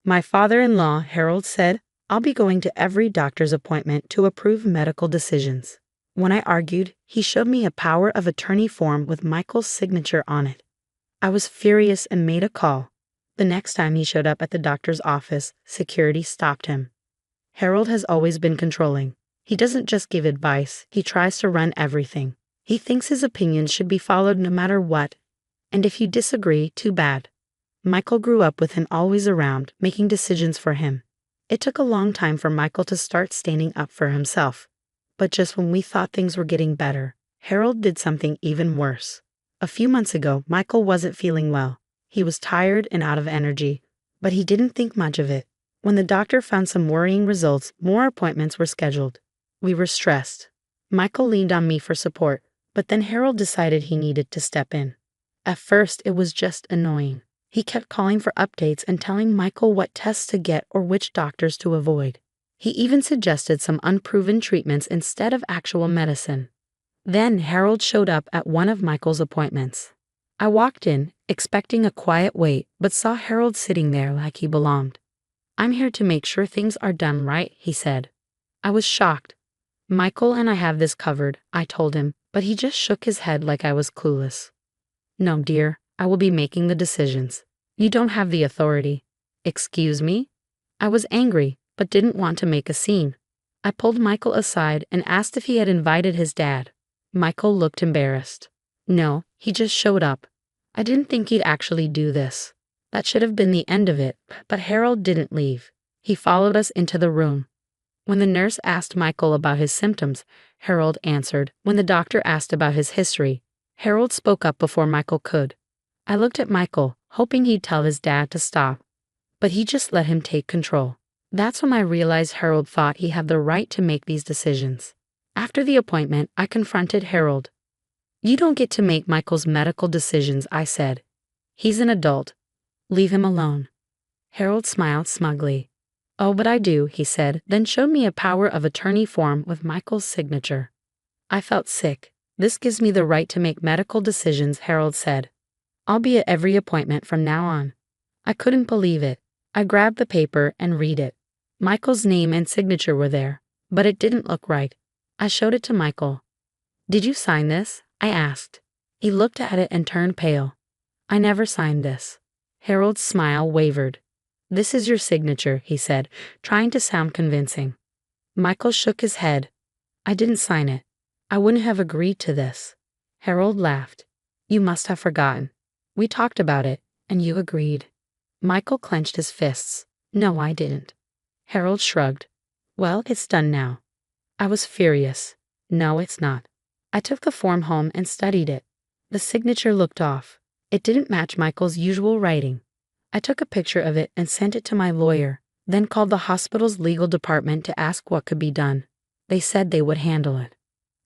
My father-in-law, Harold said, I'll be going to every doctor's appointment to approve medical decisions. When I argued, he showed me a power of attorney form with Michael's signature on it. I was furious and made a call. The next time he showed up at the doctor's office, security stopped him. Harold has always been controlling. He doesn't just give advice, he tries to run everything. He thinks his opinions should be followed no matter what. And if you disagree, too bad. Michael grew up with him always around, making decisions for him. It took a long time for Michael to start standing up for himself. But just when we thought things were getting better, Harold did something even worse. A few months ago, Michael wasn't feeling well. He was tired and out of energy, but he didn't think much of it. When the doctor found some worrying results, more appointments were scheduled. We were stressed. Michael leaned on me for support, but then Harold decided he needed to step in. At first, it was just annoying. He kept calling for updates and telling Michael what tests to get or which doctors to avoid. He even suggested some unproven treatments instead of actual medicine. Then Harold showed up at one of Michael's appointments. I walked in, expecting a quiet wait, but saw Harold sitting there like he belonged. I'm here to make sure things are done right, he said. I was shocked. Michael and I have this covered, I told him, but he just shook his head like I was clueless. No, dear, I will be making the decisions. You don't have the authority. Excuse me? I was angry, but didn't want to make a scene. I pulled Michael aside and asked if he had invited his dad. Michael looked embarrassed. No, he just showed up. I didn't think he'd actually do this. That should have been the end of it, but Harold didn't leave. He followed us into the room. When the nurse asked Michael about his symptoms, Harold answered. When the doctor asked about his history, Harold spoke up before Michael could. I looked at Michael, hoping he'd tell his dad to stop, but he just let him take control. That's when I realized Harold thought he had the right to make these decisions. After the appointment, I confronted Harold. You don't get to make Michael's medical decisions, I said. He's an adult. Leave him alone. Harold smiled smugly. Oh, but I do, he said, then showed me a power of attorney form with Michael's signature. I felt sick. This gives me the right to make medical decisions, Harold said. I'll be at every appointment from now on. I couldn't believe it. I grabbed the paper and read it. Michael's name and signature were there, but it didn't look right. I showed it to Michael. Did you sign this? I asked. He looked at it and turned pale. I never signed this. Harold's smile wavered. This is your signature, he said, trying to sound convincing. Michael shook his head. I didn't sign it. I wouldn't have agreed to this. Harold laughed. You must have forgotten. We talked about it, and you agreed. Michael clenched his fists. No, I didn't. Harold shrugged. Well, it's done now. I was furious. No, it's not. I took the form home and studied it. The signature looked off. It didn't match Michael's usual writing. I took a picture of it and sent it to my lawyer, then called the hospital's legal department to ask what could be done. They said they would handle it.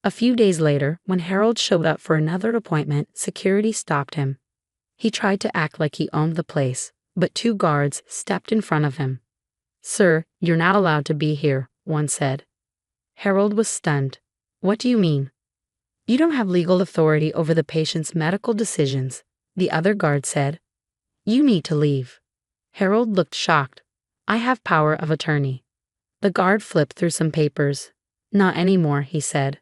A few days later, when Harold showed up for another appointment, security stopped him. He tried to act like he owned the place, but 2 guards stepped in front of him. Sir, you're not allowed to be here, one said. Harold was stunned. What do you mean? You don't have legal authority over the patient's medical decisions, the other guard said. You need to leave. Harold looked shocked. I have power of attorney. The guard flipped through some papers. Not anymore, he said.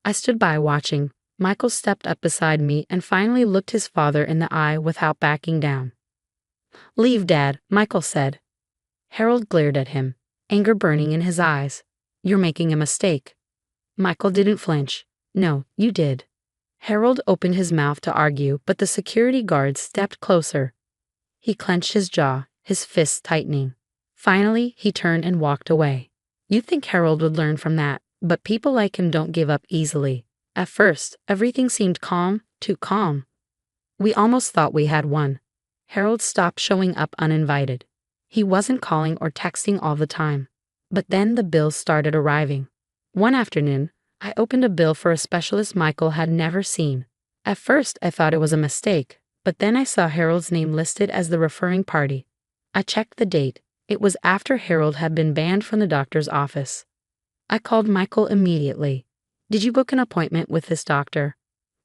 I stood by watching. Michael stepped up beside me and finally looked his father in the eye without backing down. Leave, Dad, Michael said. Harold glared at him, anger burning in his eyes. You're making a mistake. Michael didn't flinch. No, you did. Harold opened his mouth to argue, but the security guard stepped closer. He clenched his jaw, his fists tightening. Finally, he turned and walked away. You'd think Harold would learn from that, but people like him don't give up easily. At first, everything seemed calm, too calm. We almost thought we had won. Harold stopped showing up uninvited. He wasn't calling or texting all the time. But then the bills started arriving. One afternoon, I opened a bill for a specialist Michael had never seen. At first, I thought it was a mistake, but then I saw Harold's name listed as the referring party. I checked the date. It was after Harold had been banned from the doctor's office. I called Michael immediately. Did you book an appointment with this doctor?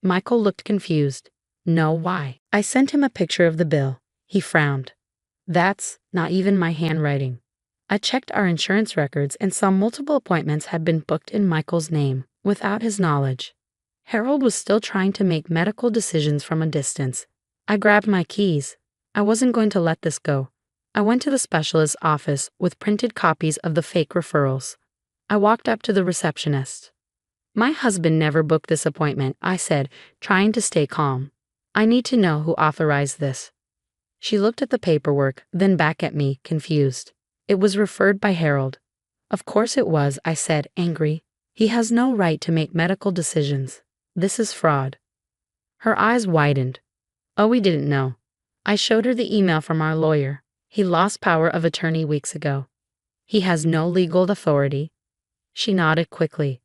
Michael looked confused. No, why? I sent him a picture of the bill. He frowned. That's not even my handwriting. I checked our insurance records and saw multiple appointments had been booked in Michael's name without his knowledge. Harold was still trying to make medical decisions from a distance. I grabbed my keys. I wasn't going to let this go. I went to the specialist's office with printed copies of the fake referrals. I walked up to the receptionist. "My husband never booked this appointment," I said, trying to stay calm. "I need to know who authorized this." She looked at the paperwork, then back at me, confused. "It was referred by Harold." "Of course it was," I said, angry. "He has no right to make medical decisions. This is fraud." Her eyes widened. "Oh, we didn't know." I showed her the email from our lawyer. "He lost power of attorney weeks ago. He has no legal authority." She nodded quickly.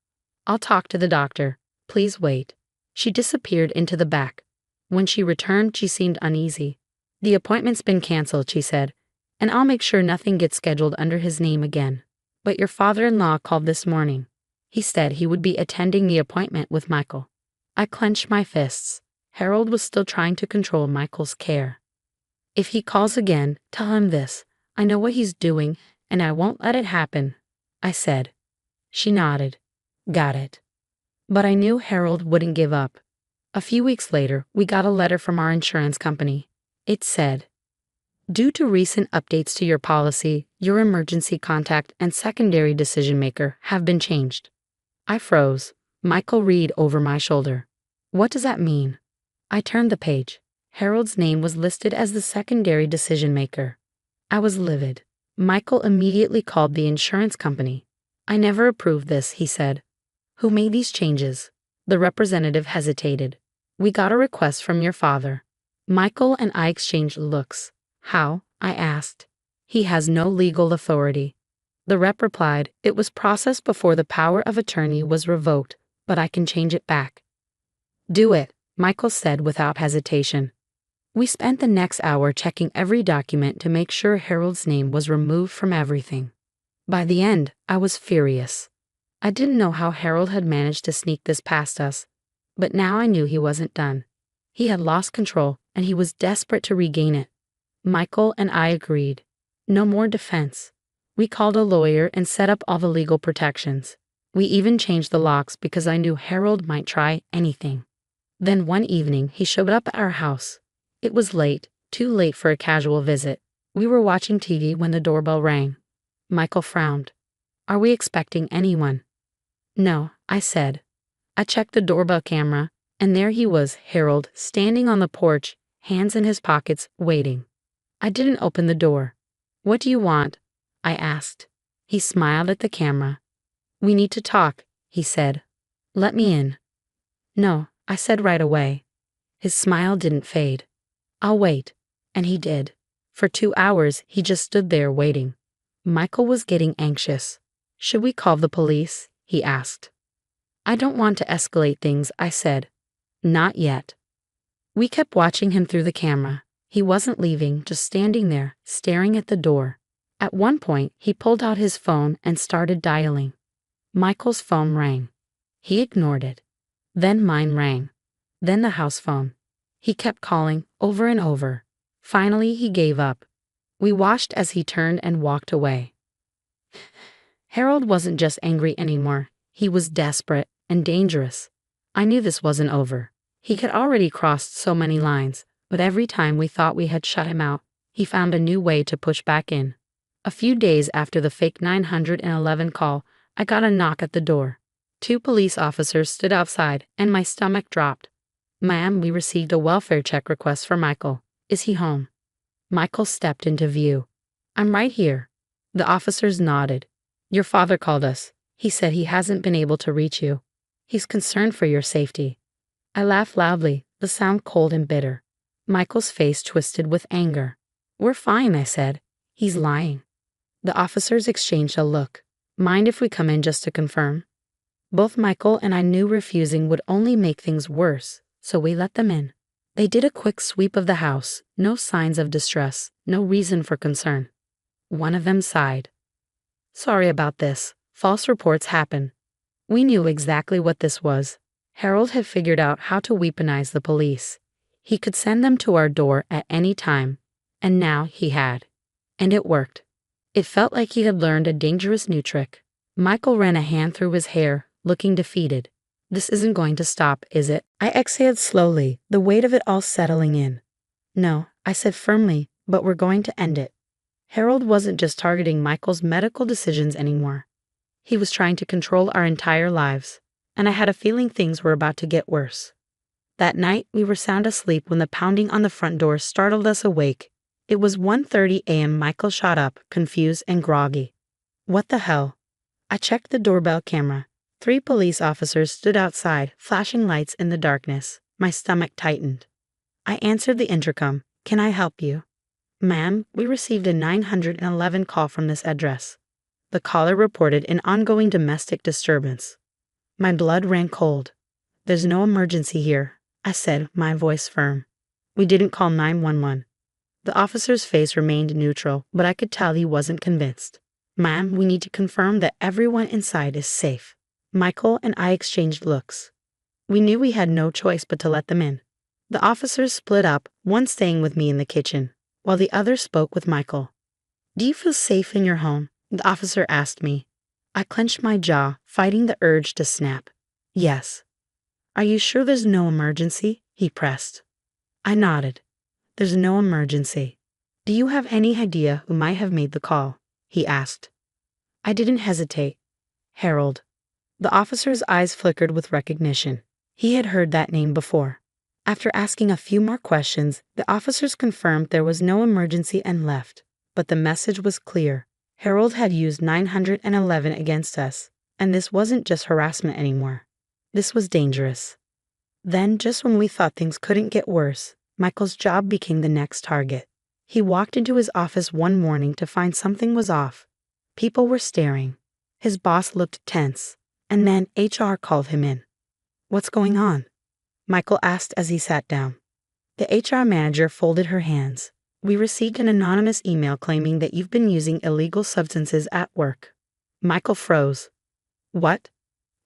"I'll talk to the doctor. Please wait." She disappeared into the back. When she returned, she seemed uneasy. "The appointment's been canceled," she said, "and I'll make sure nothing gets scheduled under his name again. But your father-in-law called this morning. He said he would be attending the appointment with Michael." I clenched my fists. Harold was still trying to control Michael's care. "If he calls again, tell him this. I know what he's doing, and I won't let it happen," I said. She nodded. "Got it." But I knew Harold wouldn't give up. A few weeks later, we got a letter from our insurance company. It said, "Due to recent updates to your policy, your emergency contact and secondary decision maker have been changed." I froze. Michael read over my shoulder. "What does that mean?" I turned the page. Harold's name was listed as the secondary decision maker. I was livid. Michael immediately called the insurance company. "I never approved this," he said. "Who made these changes?" The representative hesitated. "We got a request from your father." Michael and I exchanged looks. "How?" I asked. "He has no legal authority." The rep replied, "It was processed before the power of attorney was revoked, but I can change it back." "Do it," Michael said without hesitation. We spent the next hour checking every document to make sure Harold's name was removed from everything. By the end, I was furious. I didn't know how Harold had managed to sneak this past us, but now I knew he wasn't done. He had lost control, and he was desperate to regain it. Michael and I agreed. No more defense. We called a lawyer and set up all the legal protections. We even changed the locks because I knew Harold might try anything. Then one evening, he showed up at our house. It was late, too late for a casual visit. We were watching TV when the doorbell rang. Michael frowned. "Are we expecting anyone?" "No," I said. I checked the doorbell camera, and there he was, Harold, standing on the porch, hands in his pockets, waiting. I didn't open the door. "What do you want?" I asked. He smiled at the camera. "We need to talk," he said. "Let me in." "No," I said right away. His smile didn't fade. "I'll wait." And he did. For 2 hours, he just stood there waiting. Michael was getting anxious. "Should we call the police?" he asked. "I don't want to escalate things," I said. "Not yet." We kept watching him through the camera. He wasn't leaving, just standing there, staring at the door. At one point, he pulled out his phone and started dialing. Michael's phone rang. He ignored it. Then mine rang. Then the house phone. He kept calling, over and over. Finally, he gave up. We watched as he turned and walked away. Harold wasn't just angry anymore. He was desperate and dangerous. I knew this wasn't over. He had already crossed so many lines, but every time we thought we had shut him out, he found a new way to push back in. A few days after the fake 911 call, I got a knock at the door. 2 police officers stood outside, and my stomach dropped. "Ma'am, we received a welfare check request for Michael. Is he home?" Michael stepped into view. "I'm right here." The officers nodded. "Your father called us. He said he hasn't been able to reach you. He's concerned for your safety." I laughed loudly, the sound cold and bitter. Michael's face twisted with anger. "We're fine," I said. "He's lying." The officers exchanged a look. "Mind if we come in just to confirm?" Both Michael and I knew refusing would only make things worse, so we let them in. They did a quick sweep of the house, no signs of distress, no reason for concern. One of them sighed. "Sorry about this. False reports happen." We knew exactly what this was. Harold had figured out how to weaponize the police. He could send them to our door at any time, and now he had. And it worked. It felt like he had learned a dangerous new trick. Michael ran a hand through his hair, looking defeated. This isn't going to stop, is it? I exhaled slowly, the weight of it all settling in. No, I said firmly, but we're going to end it. Harold wasn't just targeting Michael's medical decisions anymore. He was trying to control our entire lives, and I had a feeling things were about to get worse. That night, we were sound asleep when the pounding on the front door startled us awake. It was 1:30 a.m. Michael shot up, confused and groggy. What the hell? I checked the doorbell camera. 3 police officers stood outside, flashing lights in the darkness. My stomach tightened. I answered the intercom. Can I help you? Ma'am, we received a 911 call from this address. The caller reported an ongoing domestic disturbance. My blood ran cold. There's no emergency here, I said, my voice firm. We didn't call 911. The officer's face remained neutral, but I could tell he wasn't convinced. Ma'am, we need to confirm that everyone inside is safe. Michael and I exchanged looks. We knew we had no choice but to let them in. The officers split up, one staying with me in the kitchen, while the other spoke with Michael. Do you feel safe in your home? The officer asked me. I clenched my jaw, fighting the urge to snap. Yes. Are you sure there's no emergency? He pressed. I nodded. There's no emergency. Do you have any idea who might have made the call? He asked. I didn't hesitate. Harold. The officer's eyes flickered with recognition. He had heard that name before. After asking a few more questions, the officers confirmed there was no emergency and left. But the message was clear. Harold had used 911 against us, and this wasn't just harassment anymore. This was dangerous. Then, just when we thought things couldn't get worse, Michael's job became the next target. He walked into his office one morning to find something was off. People were staring. His boss looked tense, and then HR called him in. What's going on? Michael asked as he sat down. The HR manager folded her hands. We received an anonymous email claiming that you've been using illegal substances at work. Michael froze. What?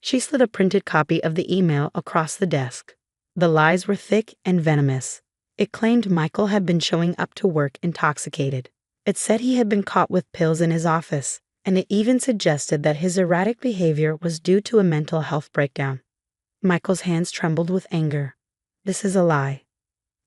She slid a printed copy of the email across the desk. The lies were thick and venomous. It claimed Michael had been showing up to work intoxicated. It said he had been caught with pills in his office, and it even suggested that his erratic behavior was due to a mental health breakdown. Michael's hands trembled with anger. This is a lie.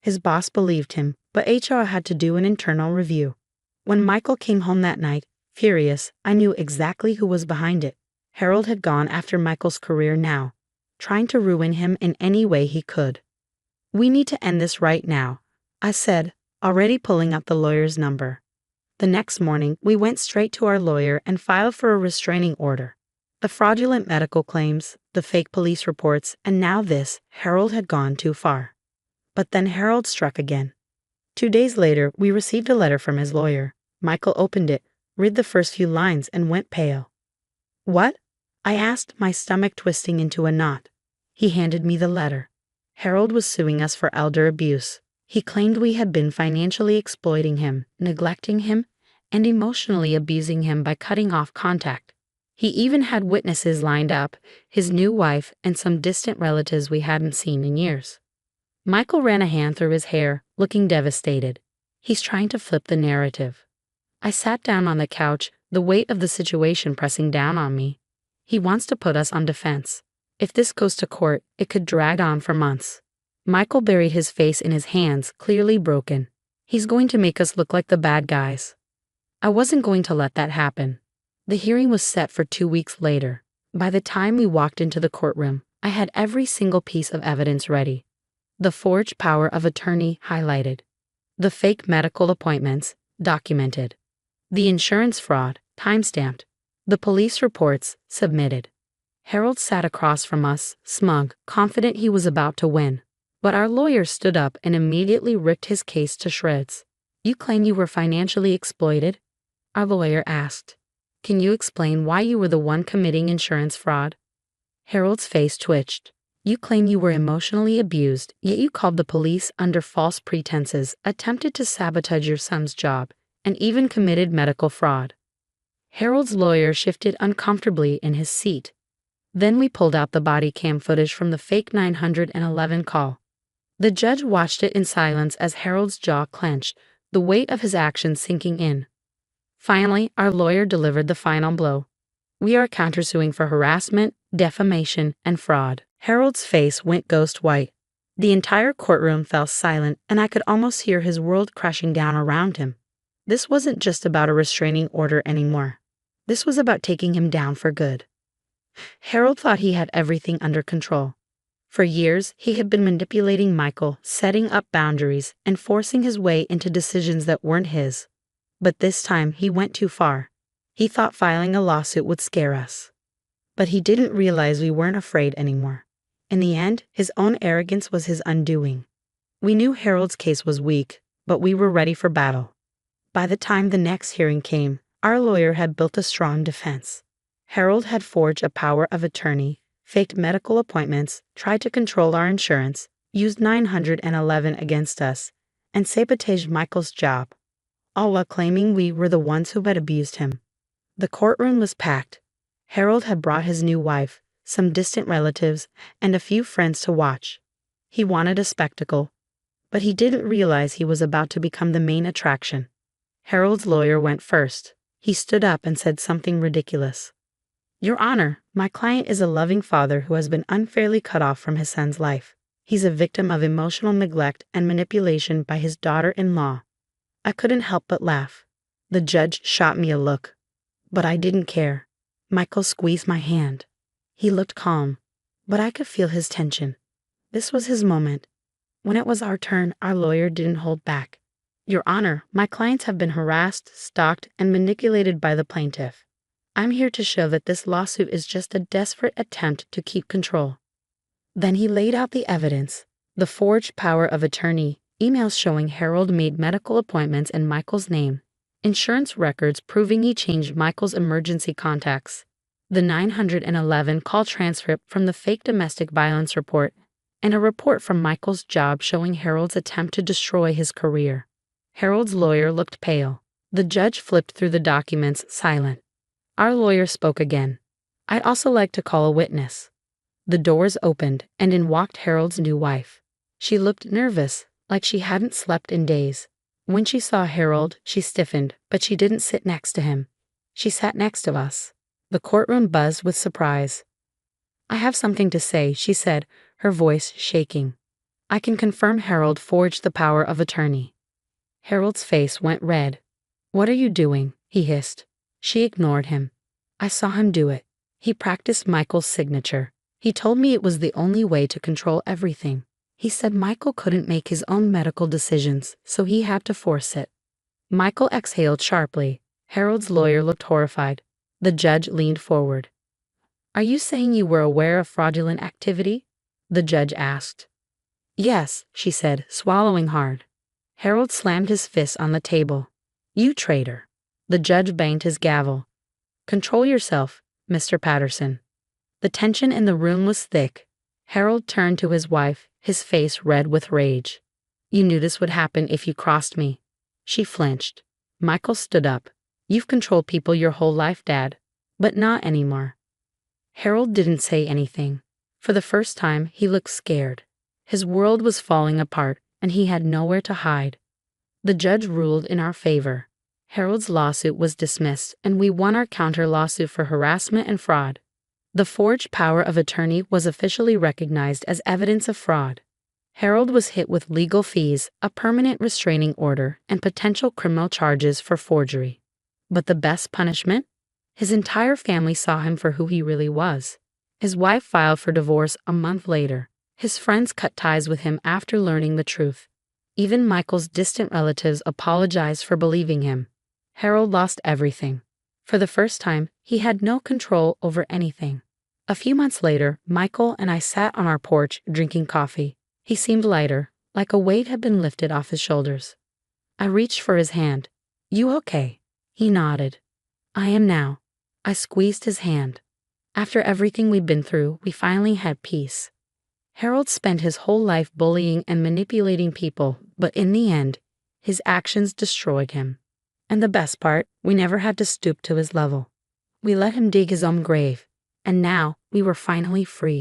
His boss believed him, but HR had to do an internal review. When Michael came home that night, furious, I knew exactly who was behind it. Harold had gone after Michael's career now, trying to ruin him in any way he could. We need to end this right now, I said, already pulling up the lawyer's number. The next morning, we went straight to our lawyer and filed for a restraining order. The fraudulent medical claims, the fake police reports, and now this, Harold had gone too far. But then Harold struck again. 2 days later, we received a letter from his lawyer. Michael opened it, read the first few lines, and went pale. What? I asked, my stomach twisting into a knot. He handed me the letter. Harold was suing us for elder abuse. He claimed we had been financially exploiting him, neglecting him, and emotionally abusing him by cutting off contact. He even had witnesses lined up, his new wife and some distant relatives we hadn't seen in years. Michael ran a hand through his hair, looking devastated. He's trying to flip the narrative. I sat down on the couch, the weight of the situation pressing down on me. He wants to put us on defense. If this goes to court, it could drag on for months. Michael buried his face in his hands, clearly broken. He's going to make us look like the bad guys. I wasn't going to let that happen. The hearing was set for 2 weeks later. By the time we walked into the courtroom, I had every single piece of evidence ready. The forged power of attorney highlighted. The fake medical appointments documented. The insurance fraud timestamped. The police reports submitted. Harold sat across from us, smug, confident he was about to win. But our lawyer stood up and immediately ripped his case to shreds. You claim you were financially exploited? Our lawyer asked. Can you explain why you were the one committing insurance fraud? Harold's face twitched. You claim you were emotionally abused, yet you called the police under false pretenses, attempted to sabotage your son's job, and even committed medical fraud. Harold's lawyer shifted uncomfortably in his seat. Then we pulled out the body cam footage from the fake 911 call. The judge watched it in silence as Harold's jaw clenched, the weight of his actions sinking in. Finally, our lawyer delivered the final blow. We are countersuing for harassment, defamation, and fraud. Harold's face went ghost white. The entire courtroom fell silent, and I could almost hear his world crashing down around him. This wasn't just about a restraining order anymore. This was about taking him down for good. Harold thought he had everything under control. For years, he had been manipulating Michael, setting up boundaries, and forcing his way into decisions that weren't his. But this time, he went too far. He thought filing a lawsuit would scare us. But he didn't realize we weren't afraid anymore. In the end, his own arrogance was his undoing. We knew Harold's case was weak, but we were ready for battle. By the time the next hearing came, our lawyer had built a strong defense. Harold had forged a power of attorney, faked medical appointments, tried to control our insurance, used 911 against us, and sabotaged Michael's job, all while claiming we were the ones who had abused him. The courtroom was packed. Harold had brought his new wife, some distant relatives, and a few friends to watch. He wanted a spectacle, but he didn't realize he was about to become the main attraction. Harold's lawyer went first. He stood up and said something ridiculous. "Your Honor, my client is a loving father who has been unfairly cut off from his son's life. He's a victim of emotional neglect and manipulation by his daughter-in-law." I couldn't help but laugh. The judge shot me a look, but I didn't care. Michael squeezed my hand. He looked calm, but I could feel his tension. This was his moment. When it was our turn, our lawyer didn't hold back. "Your Honor, my clients have been harassed, stalked, and manipulated by the plaintiff. I'm here to show that this lawsuit is just a desperate attempt to keep control." Then he laid out the evidence: the forged power of attorney, emails showing Harold made medical appointments in Michael's name, insurance records proving he changed Michael's emergency contacts, the 911 call transcript from the fake domestic violence report, and a report from Michael's job showing Harold's attempt to destroy his career. Harold's lawyer looked pale. The judge flipped through the documents, silent. Our lawyer spoke again. "I'd also like to call a witness." The doors opened, and in walked Harold's new wife. She looked nervous, like she hadn't slept in days. When she saw Harold, she stiffened, but she didn't sit next to him. She sat next to us. The courtroom buzzed with surprise. "I have something to say," she said, her voice shaking. "I can confirm Harold forged the power of attorney." Harold's face went red. "What are you doing?" he hissed. She ignored him. "I saw him do it. He practiced Michael's signature. He told me it was the only way to control everything. He said Michael couldn't make his own medical decisions, so he had to force it." Michael exhaled sharply. Harold's lawyer looked horrified. The judge leaned forward. "Are you saying you were aware of fraudulent activity?" the judge asked. "Yes," she said, swallowing hard. Harold slammed his fist on the table. "You traitor." The judge banged his gavel. "Control yourself, Mr. Patterson." The tension in the room was thick. Harold turned to his wife, his face red with rage. "You knew this would happen if you crossed me." She flinched. Michael stood up. "You've controlled people your whole life, Dad, but not anymore." Harold didn't say anything. For the first time, he looked scared. His world was falling apart, and he had nowhere to hide. The judge ruled in our favor. Harold's lawsuit was dismissed, and we won our counter-lawsuit for harassment and fraud. The forged power of attorney was officially recognized as evidence of fraud. Harold was hit with legal fees, a permanent restraining order, and potential criminal charges for forgery. But the best punishment? His entire family saw him for who he really was. His wife filed for divorce a month later. His friends cut ties with him after learning the truth. Even Michael's distant relatives apologized for believing him. Harold lost everything. For the first time, he had no control over anything. A few months later, Michael and I sat on our porch drinking coffee. He seemed lighter, like a weight had been lifted off his shoulders. I reached for his hand. "You okay?" He nodded. "I am now." I squeezed his hand. After everything we'd been through, we finally had peace. Harold spent his whole life bullying and manipulating people, but in the end, his actions destroyed him. And the best part, we never had to stoop to his level. We let him dig his own grave, and now we were finally free.